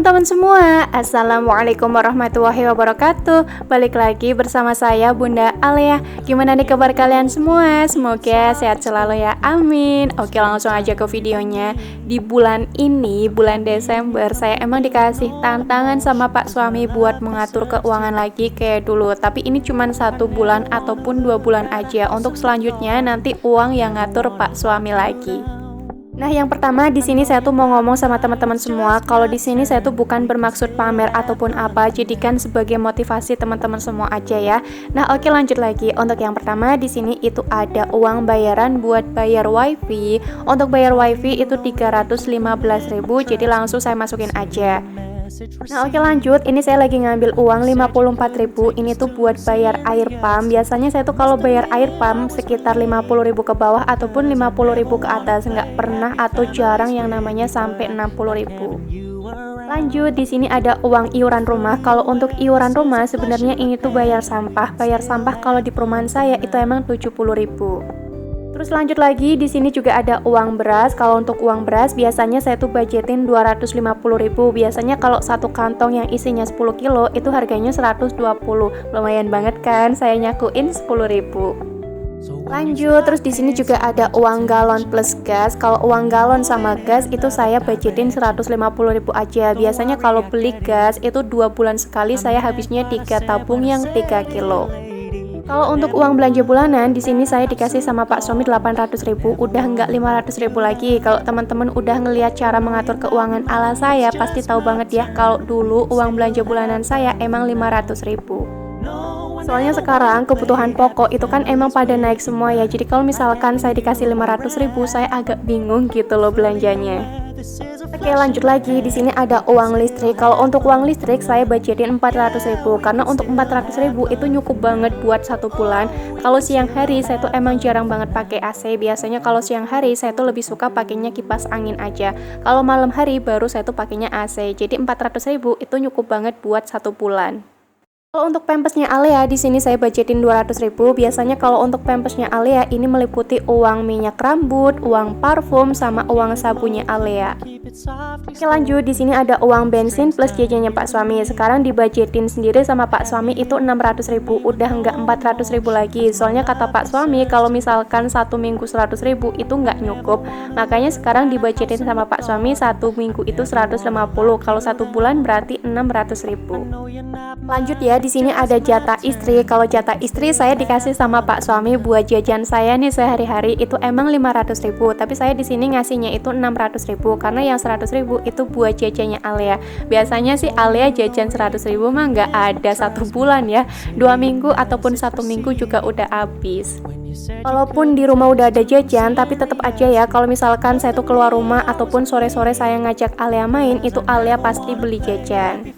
teman-teman semua, Assalamualaikum warahmatullahi wabarakatuh. Balik lagi bersama saya Bunda Alia. Gimana nih kabar kalian semua? Semoga sehat selalu ya, amin. Oke, langsung aja ke videonya. Di bulan ini, bulan Desember, saya emang dikasih tantangan sama Pak Suami buat mengatur keuangan lagi kayak dulu. Tapi ini cuma 1 bulan ataupun 2 bulan aja. Untuk selanjutnya nanti uang yang ngatur Pak Suami lagi. Nah, yang pertama di sini saya tuh mau ngomong sama teman-teman semua, kalau di sini saya tuh bukan bermaksud pamer ataupun apa, jadikan sebagai motivasi teman-teman semua aja ya. Nah, oke, lanjut lagi. Untuk yang pertama di sini itu ada uang bayaran buat bayar wifi. Untuk bayar wifi itu 315.000, jadi langsung saya masukin aja. Nah, oke, lanjut. Ini saya lagi ngambil uang 54.000. Ini tuh buat bayar air pump. Biasanya saya tuh kalau bayar air pump sekitar 50.000 ke bawah ataupun 50.000 ke atas. Nggak pernah atau jarang yang namanya sampai 60.000. Lanjut, di sini ada uang iuran rumah. Kalau untuk iuran rumah sebenarnya ini tuh bayar sampah. Bayar sampah kalau di perumahan saya itu emang 70.000. Terus lanjut lagi, di sini juga ada uang beras. Kalau untuk uang beras biasanya saya tuh budgetin 250.000. Biasanya kalau satu kantong yang isinya 10 kilo itu harganya 120. Lumayan banget kan, saya nyakuin 10.000. Lanjut, terus di sini juga ada uang galon plus gas. Kalau uang galon sama gas itu saya budgetin 150.000 aja. Biasanya kalau beli gas itu 2 bulan sekali, saya habisnya 3 tabung yang 3 kilo. Kalau untuk uang belanja bulanan, di sini saya dikasih sama Pak Suami 800.000, udah nggak 500.000 lagi. Kalau teman-teman udah ngelihat cara mengatur keuangan ala saya, pasti tahu banget ya kalau dulu uang belanja bulanan saya emang 500.000. Soalnya sekarang kebutuhan pokok itu kan emang pada naik semua ya. Jadi kalau misalkan saya dikasih 500.000, saya agak bingung gitu loh belanjanya. Oke, lanjut lagi. Di sini ada uang listrik. Kalau untuk uang listrik saya budgetin 400.000 karena untuk 400.000 itu cukup banget buat 1 bulan. Kalau siang hari saya tuh emang jarang banget pakai AC. Biasanya kalau siang hari saya tuh lebih suka pakainya kipas angin aja. Kalau malam hari baru saya tuh pakainya AC. Jadi 400.000 itu cukup banget buat 1 bulan. Kalau untuk pampasnya Alea di sini saya budgetin 200.000. Biasanya kalau untuk pampasnya Alea ini meliputi uang minyak rambut, uang parfum, sama uang sabunnya Alea. Oke, lanjut, di sini ada uang bensin plus jajannya Pak Suami. Sekarang dibudgetin sendiri sama Pak Suami itu 600.000, udah nggak 400.000 lagi. Soalnya kata Pak Suami kalau misalkan 1 minggu 100.000 itu nggak nyukup. Makanya sekarang dibudgetin sama Pak Suami 1 minggu itu 150. Kalau 1 bulan berarti 600.000. Lanjut ya, di sini ada jatah istri. Kalau jatah istri saya dikasih sama Pak Suami buat jajan saya nih sehari-hari itu emang 500.000, tapi saya di sini ngasihnya itu 600.000 karena yang 100.000 itu buat jajannya Alea. Biasanya sih Alea jajan 100.000 mah nggak ada 1 bulan ya, 2 minggu ataupun 1 minggu juga udah habis. Walaupun di rumah udah ada jajan, tapi tetap aja ya kalau misalkan saya tuh keluar rumah ataupun sore-sore saya ngajak Alea main, itu Alea pasti beli jajan.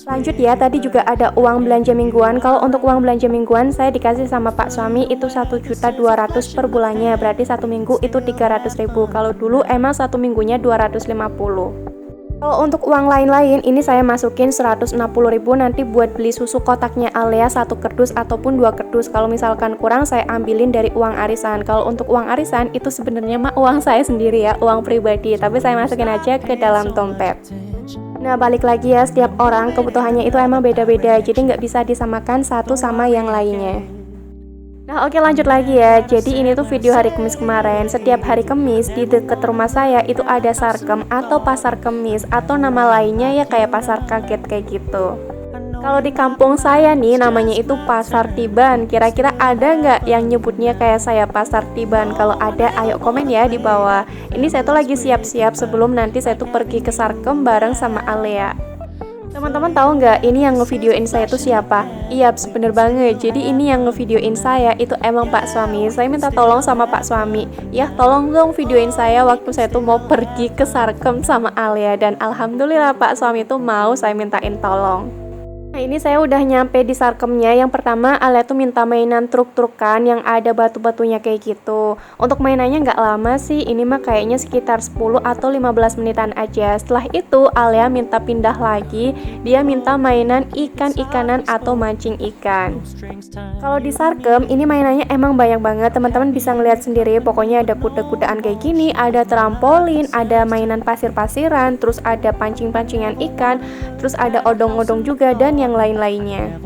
Lanjut ya, tadi juga ada uang belanja mingguan. Kalau untuk uang belanja mingguan saya dikasih sama Pak Suami itu 1.200.000 per bulannya, berarti 1 minggu itu 300.000. Kalau dulu emang 1 minggunya 250. Kalau untuk uang lain-lain ini saya masukin 160.000 nanti buat beli susu kotaknya Alea 1 kardus ataupun 2 kardus. Kalau misalkan kurang saya ambilin dari uang arisan. Kalau untuk uang arisan itu sebenarnya mah uang saya sendiri ya, uang pribadi, tapi saya masukin aja ke dalam dompet. Nah, balik lagi ya, setiap orang kebutuhannya itu emang beda-beda, jadi nggak bisa disamakan satu sama yang lainnya. Nah, oke, lanjut lagi ya. Jadi ini tuh video hari Kamis kemarin. Setiap hari Kamis di dekat rumah saya itu ada sarkem atau pasar Kamis atau nama lainnya ya kayak pasar kaget kayak gitu. Kalau di kampung saya nih namanya itu pasar Tiban. Kira-kira ada nggak yang nyebutnya kayak saya pasar Tiban? Kalau ada ayo komen ya di bawah. Ini saya tuh lagi siap-siap sebelum nanti saya tuh pergi ke sarkem bareng sama Alea. Teman-teman tahu nggak ini yang ngevideoin saya tuh siapa? Iya, bener banget. Jadi ini yang ngevideoin saya itu emang Pak Suami. Saya minta tolong sama Pak Suami, ya tolong dong videoin saya waktu saya tuh mau pergi ke sarkem sama Alea. Dan alhamdulillah Pak Suami tuh mau saya mintain tolong. Nah, ini saya udah nyampe di sarkemnya. Yang pertama, Alia tuh minta mainan truk-trukan yang ada batu-batunya kayak gitu. Untuk mainannya nggak lama sih, ini mah kayaknya sekitar 10 atau 15 menitan aja. Setelah itu, Alia minta pindah lagi. Dia minta mainan ikan-ikanan atau mancing ikan. Kalau di sarkem, ini mainannya emang banyak banget. Teman-teman bisa ngeliat sendiri, pokoknya ada kuda-kudaan kayak gini, ada trampolin, ada mainan pasir-pasiran, terus ada pancing-pancingan ikan, terus ada odong-odong juga, dan yang lain-lainnya.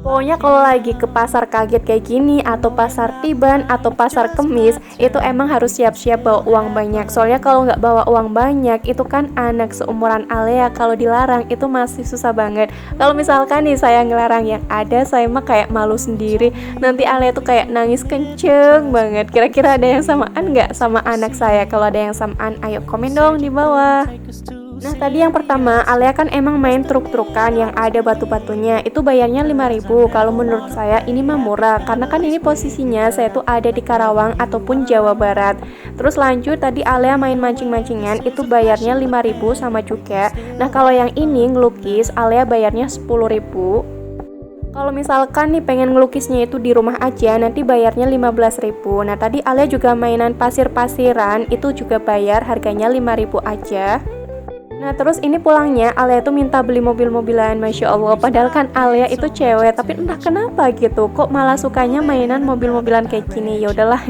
Pokoknya kalau lagi ke pasar kaget kayak gini, atau pasar Tiban, atau pasar Kemis, itu emang harus siap-siap bawa uang banyak. Soalnya kalau nggak bawa uang banyak, itu kan anak seumuran Alia, kalau dilarang itu masih susah banget. Kalau misalkan nih saya ngelarang yang ada, saya mah kayak malu sendiri. Nanti Alia tuh kayak nangis kenceng banget. Kira-kira ada yang samaan nggak sama anak saya? Kalau ada yang samaan, ayo komen dong di bawah. Nah, tadi yang pertama, Alia kan emang main truk-trukan yang ada batu-batunya. Itu bayarnya 5.000. Kalau menurut saya ini mah murah, karena kan ini posisinya saya tuh ada di Karawang ataupun Jawa Barat. Terus lanjut, tadi Alia main mancing-mancingan, itu bayarnya 5.000 sama cukai. Nah, kalau yang ini ngelukis, Alia bayarnya 10.000. Kalau misalkan nih pengen ngelukisnya itu di rumah aja, nanti bayarnya 15.000. Nah, tadi Alia juga mainan pasir-pasiran, itu juga bayar harganya 5.000 aja. Nah, terus ini pulangnya Alia tuh minta beli mobil-mobilan, Masya Allah. Padahal kan Alia itu cewek, tapi entah kenapa gitu, kok malah sukanya mainan mobil-mobilan kayak gini. Ya udahlah,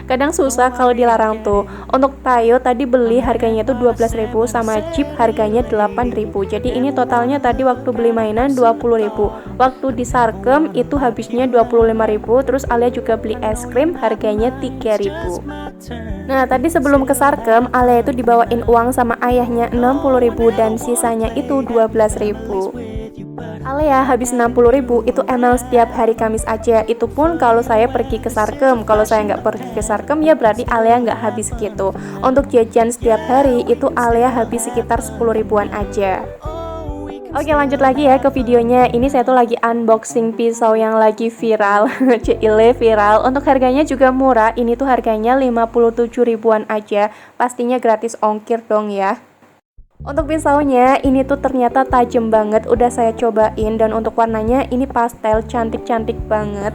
kadang susah kalau dilarang tuh. Untuk Tayo tadi beli harganya tuh 12.000, sama Jeep harganya 8.000. Jadi ini totalnya tadi waktu beli mainan 20.000. Waktu di Sarkem itu habisnya 25.000. Terus Alia juga beli es krim harganya 3.000. Nah, tadi sebelum ke Sarkem, Alia itu dibawain uang sama ayahnya 60.000 dan sisanya itu 12.000. Alia habis 60.000 itu emang setiap hari Kamis aja. Itu pun kalau saya pergi ke Sarkem. Kalau saya nggak pergi ke Sarkem, ya berarti Alia nggak habis gitu. Untuk jajan setiap hari itu Alia habis sekitar 10.000-an aja. Oke, lanjut lagi ya ke videonya. Ini saya tuh lagi unboxing pisau yang lagi viral. Cile viral. Untuk harganya juga murah. Ini tuh harganya 57.000-an aja. Pastinya gratis ongkir dong ya. Untuk pisaunya ini tuh ternyata tajam banget. Udah saya cobain, dan untuk warnanya ini pastel, cantik-cantik banget.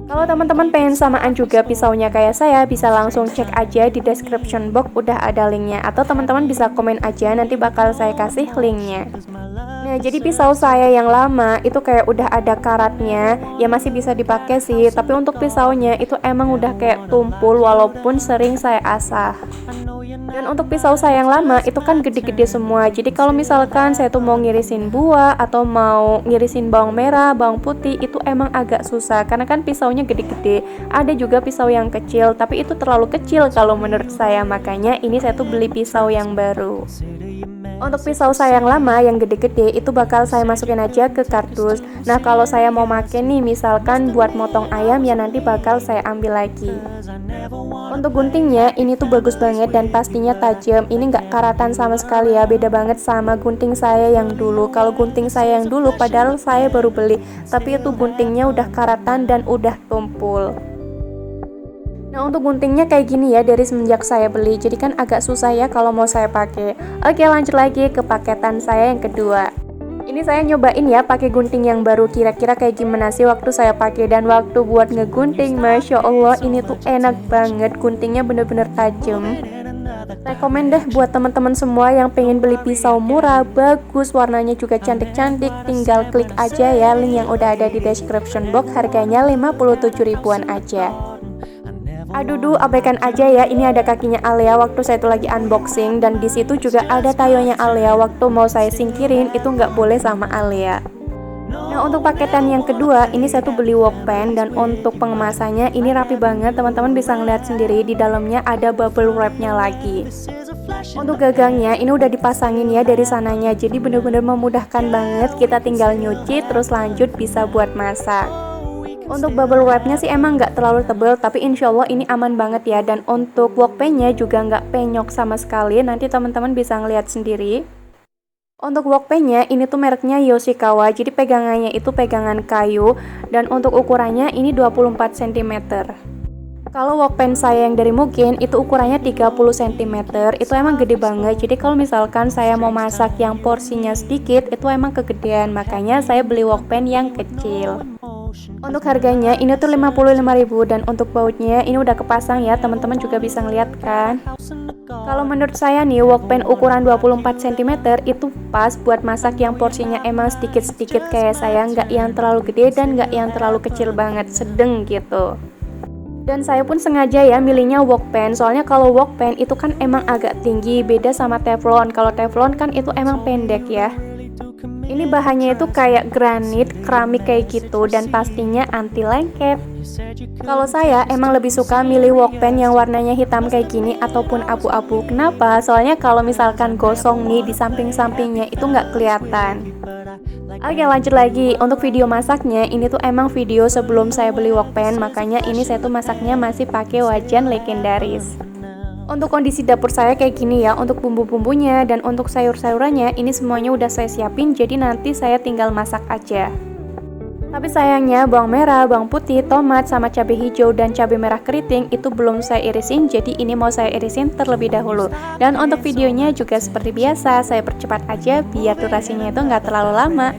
Kalau teman-teman pengen samaan juga pisaunya kayak saya, bisa langsung cek aja di description box, udah ada linknya. Atau teman-teman bisa komen aja, nanti bakal saya kasih linknya. Nah, jadi pisau saya yang lama itu kayak udah ada karatnya, ya masih bisa dipakai sih. Tapi untuk pisaunya itu emang udah kayak tumpul walaupun sering saya asah. Dan untuk pisau saya yang lama itu kan gede-gede semua. Jadi kalau misalkan saya tuh mau ngirisin buah atau mau ngirisin bawang merah, bawang putih, itu emang agak susah karena kan pisaunya gede-gede. Ada juga pisau yang kecil, tapi itu terlalu kecil kalau menurut saya. Makanya ini saya tuh beli pisau yang baru. Untuk pisau saya yang lama, yang gede-gede, itu bakal saya masukin aja ke kardus. Nah, kalau saya mau make nih, misalkan buat motong ayam, ya nanti bakal saya ambil lagi. Untuk guntingnya, ini tuh bagus banget dan pastinya tajam. Ini nggak karatan sama sekali ya, beda banget sama gunting saya yang dulu. Kalau gunting saya yang dulu, padahal saya baru beli, tapi itu guntingnya udah karatan dan udah tumpul. Nah, untuk guntingnya kayak gini ya dari semenjak saya beli, jadi kan agak susah ya kalau mau saya pakai. Oke, lanjut lagi ke paketan saya yang kedua. Ini saya nyobain ya pakai gunting yang baru, kira-kira kayak gimana sih waktu saya pakai. Dan waktu buat ngegunting, Masya Allah, ini tuh enak banget, guntingnya bener-bener tajam. Rekomen deh buat teman-teman semua yang pengen beli pisau murah, bagus, warnanya juga cantik-cantik, tinggal klik aja ya link yang udah ada di description box, harganya 57.000-an aja. Aduh, abaikan aja ya, ini ada kakinya Alia waktu saya tuh lagi unboxing, dan di situ juga ada tayonya Alia. Waktu mau saya singkirin itu nggak boleh sama Alia. Nah, untuk paketan yang kedua ini saya tuh beli workpen, dan untuk pengemasannya ini rapi banget, teman-teman bisa ngeliat sendiri. Di dalamnya ada bubble wrapnya lagi. Untuk gagangnya ini udah dipasangin ya dari sananya, jadi bener-bener memudahkan banget. Kita tinggal nyuci terus lanjut bisa buat masak. Untuk bubble wrapnya sih emang nggak terlalu tebal, tapi insya Allah ini aman banget ya. Dan untuk workpennya juga nggak penyok sama sekali, nanti teman-teman bisa ngeliat sendiri. Untuk workpennya ini tuh mereknya Yoshikawa, jadi pegangannya itu pegangan kayu, dan untuk ukurannya ini 24 cm. Kalau wokpen saya yang dari Mugen itu ukurannya 30 cm, itu emang gede banget. Jadi kalau misalkan saya mau masak yang porsinya sedikit, itu emang kegedean. Makanya saya beli wokpen yang kecil. Untuk harganya ini tuh 55.000 dan untuk bautnya ini udah kepasang ya, teman-teman juga bisa ngeliat kan. Kalau menurut saya nih wokpen ukuran 24 cm itu pas buat masak yang porsinya emang sedikit-sedikit kayak saya, nggak yang terlalu gede dan nggak yang terlalu kecil banget, sedeng gitu. Dan saya pun sengaja ya milihnya wokpen, soalnya kalau wokpen itu kan emang agak tinggi, beda sama teflon. Kalau teflon kan itu emang pendek ya. Ini bahannya itu kayak granit, keramik kayak gitu, dan pastinya anti lengket. Kalau saya emang lebih suka milih wokpen yang warnanya hitam kayak gini ataupun abu-abu. Kenapa? Soalnya kalau misalkan gosong nih di samping-sampingnya itu nggak kelihatan. Oke, lanjut lagi. Untuk video masaknya, ini tuh emang video sebelum saya beli wokpen, makanya ini saya tuh masaknya masih pakai wajan legendaris. Untuk kondisi dapur saya kayak gini ya, untuk bumbu-bumbunya dan untuk sayur-sayurannya, ini semuanya udah saya siapin, jadi nanti saya tinggal masak aja. Tapi sayangnya bawang merah, bawang putih, tomat, sama cabai hijau dan cabai merah keriting itu belum saya irisin, jadi ini mau saya irisin terlebih dahulu. Dan untuk videonya juga seperti biasa, saya percepat aja biar durasinya itu nggak terlalu lama.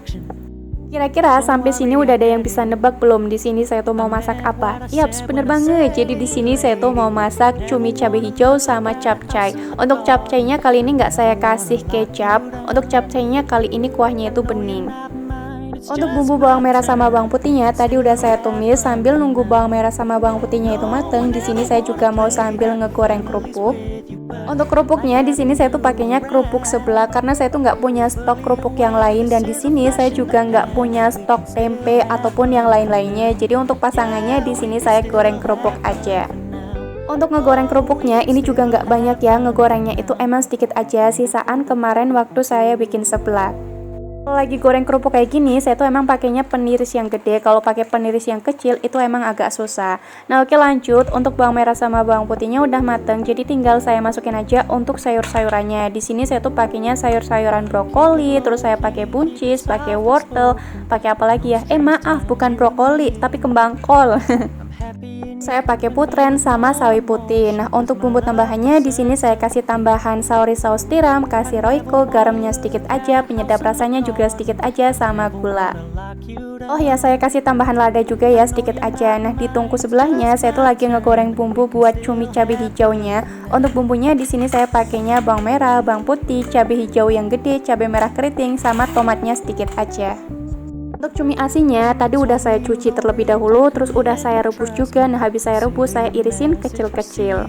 Kira-kira sampai sini udah ada yang bisa nebak belum di sini saya tuh mau masak apa? Yaps, bener banget. Jadi di sini saya tuh mau masak cumi cabai hijau sama capcay. Untuk capcaynya kali ini nggak saya kasih kecap. Untuk capcaynya kali ini kuahnya itu bening. Untuk bumbu bawang merah sama bawang putihnya tadi udah saya tumis sambil nunggu bawang merah sama bawang putihnya itu mateng. Di sini saya juga mau sambil ngegoreng kerupuk. Untuk kerupuknya di sini saya tuh pakainya kerupuk sebelah karena saya tuh nggak punya stok kerupuk yang lain dan di sini saya juga nggak punya stok tempe ataupun yang lain-lainnya. Jadi untuk pasangannya di sini saya goreng kerupuk aja. Untuk ngegoreng kerupuknya ini juga nggak banyak ya, ngegorengnya itu emang sedikit aja sisaan kemarin waktu saya bikin seblak. Kalau lagi goreng kerupuk kayak gini, saya tuh emang pakainya peniris yang gede. Kalau pakai peniris yang kecil, itu emang agak susah. Nah oke lanjut, untuk bawang merah sama bawang putihnya udah mateng, jadi tinggal saya masukin aja untuk sayur-sayurannya. Di sini saya tuh pakainya sayur-sayuran brokoli, terus saya pakai buncis, pakai wortel, pakai apa lagi ya? Maaf, bukan brokoli, tapi kembang kol. Saya pakai putren sama sawi putih. Nah, untuk bumbu tambahannya di sini saya kasih tambahan sauri saus tiram, kasih roiko, garamnya sedikit aja, penyedap rasanya juga sedikit aja sama gula. Oh ya, saya kasih tambahan lada juga ya sedikit aja. Nah, di tungku sebelahnya saya tuh lagi ngegoreng bumbu buat cumi cabai hijaunya. Untuk bumbunya di sini saya pakainya bawang merah, bawang putih, cabai hijau yang gede, cabai merah keriting sama tomatnya sedikit aja. Untuk cumi asinnya tadi udah saya cuci terlebih dahulu, terus udah saya rebus juga. Nah habis saya rebus saya irisin kecil-kecil.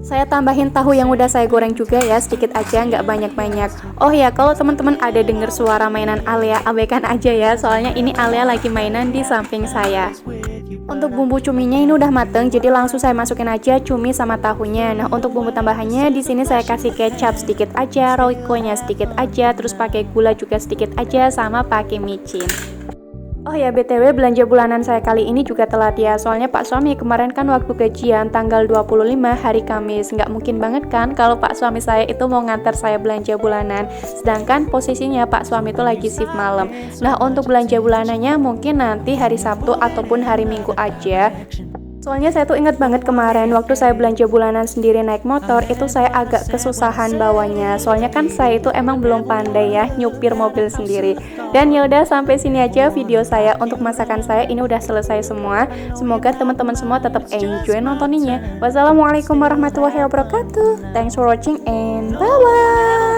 Saya tambahin tahu yang udah saya goreng juga ya, sedikit aja, nggak banyak-banyak. Oh ya, kalau teman-teman ada dengar suara mainan Alia, abaikan aja ya, soalnya ini Alia lagi mainan di samping saya. Untuk bumbu cuminya ini udah mateng, jadi langsung saya masukin aja cumi sama tahunya. Nah, untuk bumbu tambahannya di sini saya kasih kecap sedikit aja, roiko-nya sedikit aja, terus pakai gula juga sedikit aja, sama pakai micin. Oh ya, BTW belanja bulanan saya kali ini juga telat ya. Soalnya Pak Suami kemarin kan waktu gajian tanggal 25 hari Kamis. Nggak mungkin banget kan kalau Pak Suami saya itu mau ngantar saya belanja bulanan. Sedangkan posisinya Pak Suami itu lagi shift malam. Nah, untuk belanja bulanannya mungkin nanti hari Sabtu ataupun hari Minggu aja. Soalnya saya tuh ingat banget kemarin waktu saya belanja bulanan sendiri naik motor, itu saya agak kesusahan bawanya. Soalnya kan saya itu emang belum pandai ya nyupir mobil sendiri. Dan yaudah, sampai sini aja video saya untuk masakan saya ini udah selesai semua. Semoga teman-teman semua tetap enjoy nontoninnya. Wassalamualaikum warahmatullahi wabarakatuh. Thanks for watching and bye bye.